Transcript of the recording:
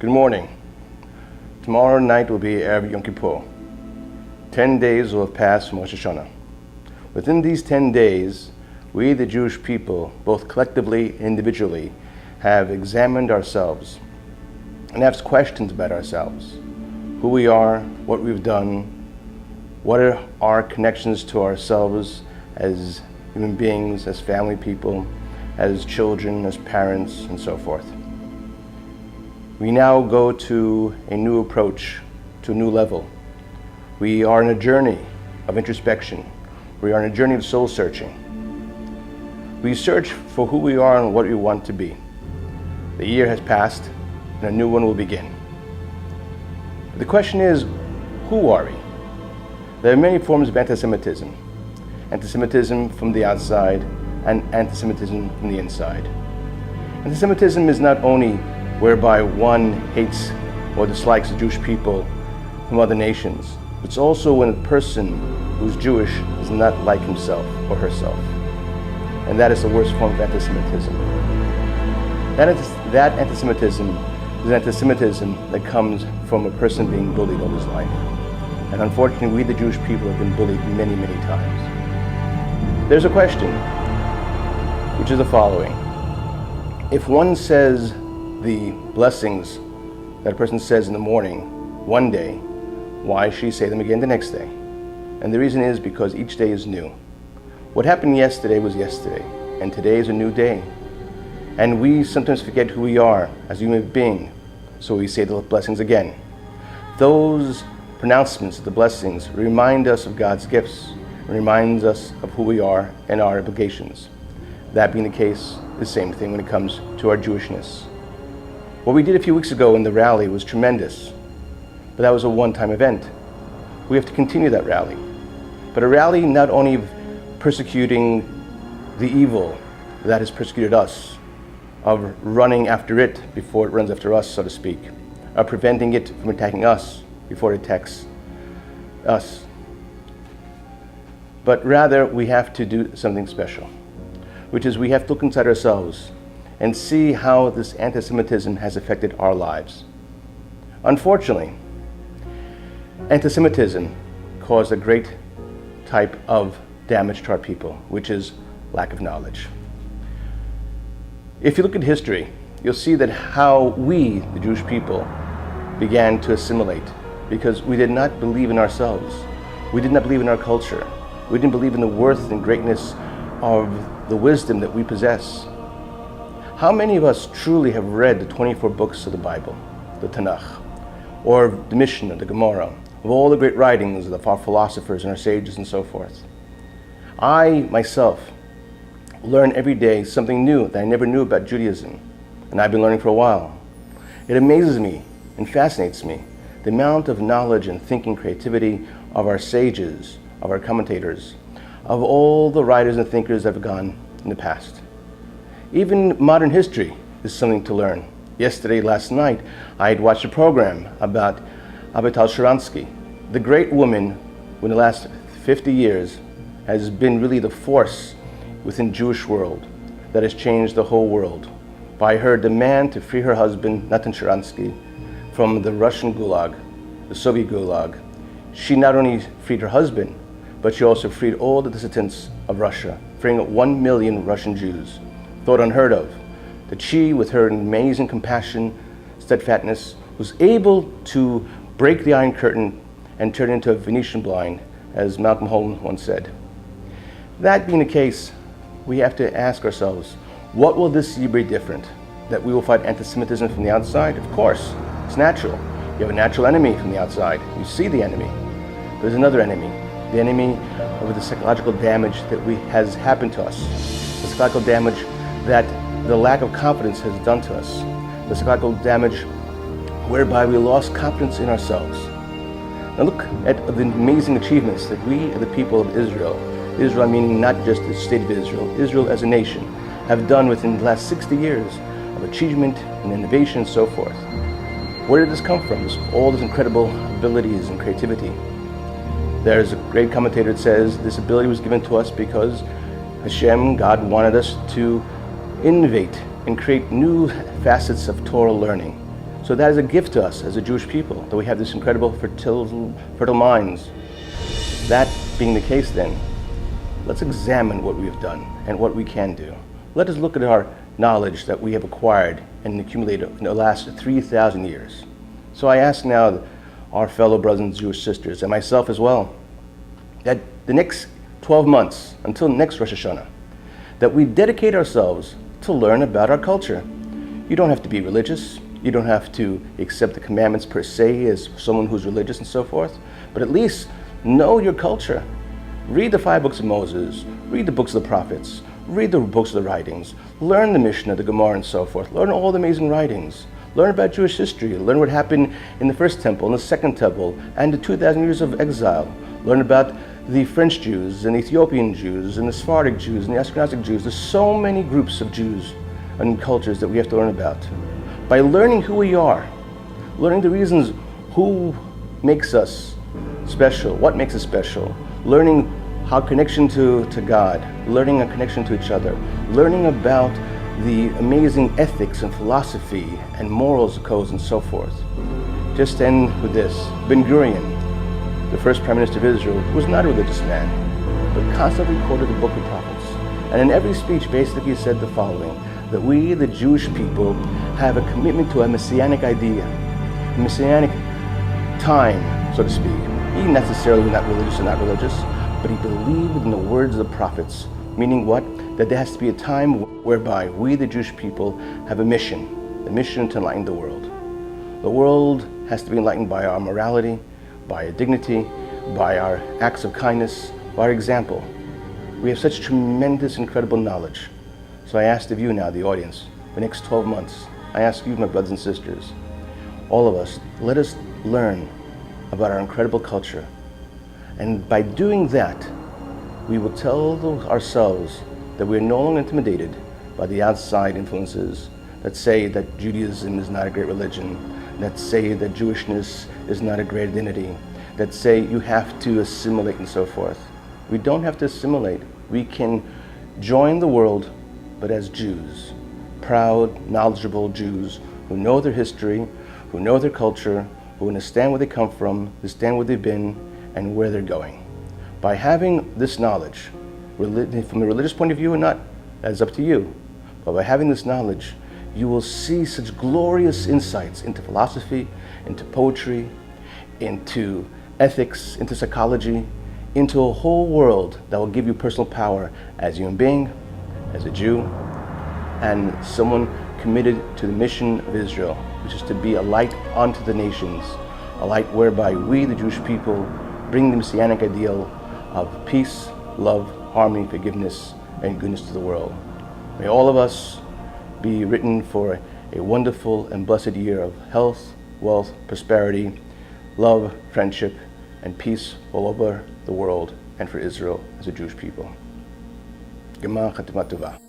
Good morning. Tomorrow night will be Erev Yom Kippur. 10 days will have passed from Rosh Hashanah. Within these 10 days, we, the Jewish people, both collectively and individually, have examined ourselves and asked questions about ourselves. Who we are, what we've done, what are our connections to ourselves as human beings, as family people, as children, as parents, and so forth. We now go to a new approach, to a new level. We are on a journey of introspection. We are on a journey of soul searching. We search for who we are and what we want to be. The year has passed and a new one will begin. The question is, who are we? There are many forms of anti-Semitism. Anti-Semitism from the outside and anti-Semitism from the inside. Anti-Semitism is not only whereby one hates or dislikes the Jewish people from other nations. It's also when a person who's Jewish is not like himself or herself. And that is the worst form of anti-Semitism. That anti-Semitism is anti-Semitism that comes from a person being bullied all his life. And unfortunately, we the Jewish people have been bullied many, many times. There's a question, which is the following. If one says the blessings that a person says in the morning one day, why should he say them again the next day? And the reason is because each day is new. What happened yesterday was yesterday, and today is a new day. And we sometimes forget who we are as a human being, so we say the blessings again. Those pronouncements of the blessings remind us of God's gifts, reminds us of who we are and our obligations. That being the case, the same thing when it comes to our Jewishness. What we did a few weeks ago in the rally was tremendous, but that was a one-time event. We have to continue that rally. But a rally not only of persecuting the evil that has persecuted us, of running after it before it runs after us, so to speak, of preventing it from attacking us before it attacks us. But rather, we have to do something special, which is we have to look inside ourselves and see how this anti-Semitism has affected our lives. Unfortunately, anti-Semitism caused a great type of damage to our people, which is lack of knowledge. If you look at history, you'll see that how we, the Jewish people, began to assimilate because we did not believe in ourselves. We did not believe in our culture. We didn't believe in the worth and greatness of the wisdom that we possess. How many of us truly have read the 24 books of the Bible, the Tanakh, or the Mishnah, the Gemara, of all the great writings of our philosophers and our sages and so forth? I, myself, learn every day something new that I never knew about Judaism, and I've been learning for a while. It amazes me and fascinates me, the amount of knowledge and thinking creativity of our sages, of our commentators, of all the writers and thinkers that have gone in the past. Even modern history is something to learn. Yesterday, last night, I had watched a program about Avital Sharansky, the great woman who in the last 50 years has been really the force within the Jewish world that has changed the whole world by her demand to free her husband, Natan Sharansky, from the Russian Gulag, the Soviet Gulag. She not only freed her husband, but she also freed all the dissidents of Russia, freeing 1 million Russian Jews. Thought unheard of, that she, with her amazing compassion, steadfastness, was able to break the Iron Curtain and turn it into a Venetian blind, as Malcolm Holmes once said. That being the case, we have to ask ourselves, what will this year be different? That we will fight anti-Semitism from the outside? Of course, it's natural. You have a natural enemy from the outside. You see the enemy. There's another enemy, the enemy of the psychological damage that has happened to us, the psychological damage that the lack of confidence has done to us, the psychological damage whereby we lost confidence in ourselves. Now look at the amazing achievements that we, the people of Israel meaning not just the state of Israel as a nation, have done within the last 60 years of achievement and innovation and so forth. Where did this come from? All these incredible abilities and creativity. There's a great commentator that says this ability was given to us because Hashem, God, wanted us to innovate and create new facets of Torah learning, So that is a gift to us as a Jewish people, that we have this incredible fertile minds. That being the case then, let's examine what we have done and what we can do. Let us look at our knowledge that we have acquired and accumulated in the last 3,000 years. So I ask now our fellow brothers and Jewish sisters, and myself as well, that the next 12 months, until next Rosh Hashanah, that we dedicate ourselves to learn about our culture. You don't have to be religious. You don't have to accept the commandments per se as someone who's religious and so forth, but at least know your culture. Read the 5 books of Moses, read the books of the prophets, read the books of the writings, learn the Mishnah, the Gemara and so forth, learn all the amazing writings, learn about Jewish history, learn what happened in the first temple, in the second temple, and the 2,000 years of exile. Learn about the French Jews and Ethiopian Jews and the Sephardic Jews and the Ashkenazic Jews. There's so many groups of Jews and cultures that we have to learn about. By learning who we are, learning the reasons who makes us special, what makes us special, learning our connection to God, learning our connection to each other, learning about the amazing ethics and philosophy and morals, codes, and so forth. Just to end with this, Ben-Gurion, the first Prime Minister of Israel, was not a religious man, but constantly quoted the Book of Prophets. And in every speech basically said the following, that we, the Jewish people, have a commitment to a messianic idea, a messianic time, so to speak. He necessarily was not religious, but he believed in the words of the prophets, meaning what? That there has to be a time whereby we, the Jewish people, have a mission to enlighten the world. The world has to be enlightened by our morality, by our dignity, by our acts of kindness, by our example. We have such tremendous, incredible knowledge. So I ask of you now, the audience, the next 12 months, I ask you, my brothers and sisters, all of us, let us learn about our incredible culture. And by doing that, we will tell ourselves that we are no longer intimidated by the outside influences that say that Judaism is not a great religion, that say that Jewishness is not a great identity, that say you have to assimilate and so forth. We don't have to assimilate. We can join the world, but as Jews, proud, knowledgeable Jews who know their history, who know their culture, who understand where they come from, understand where they've been, and where they're going. By having this knowledge, from a religious point of view or not, that's up to you, but by having this knowledge, you will see such glorious insights into philosophy, into poetry, into ethics, into psychology, into a whole world that will give you personal power as a human being, as a Jew, and someone committed to the mission of Israel, which is to be a light unto the nations, a light whereby we, the Jewish people, bring the messianic ideal of peace, love, harmony, forgiveness, and goodness to the world. May all of us be written for a wonderful and blessed year of health, wealth, prosperity, love, friendship, and peace all over the world and for Israel as a Jewish people. Gemar Chatima Tova.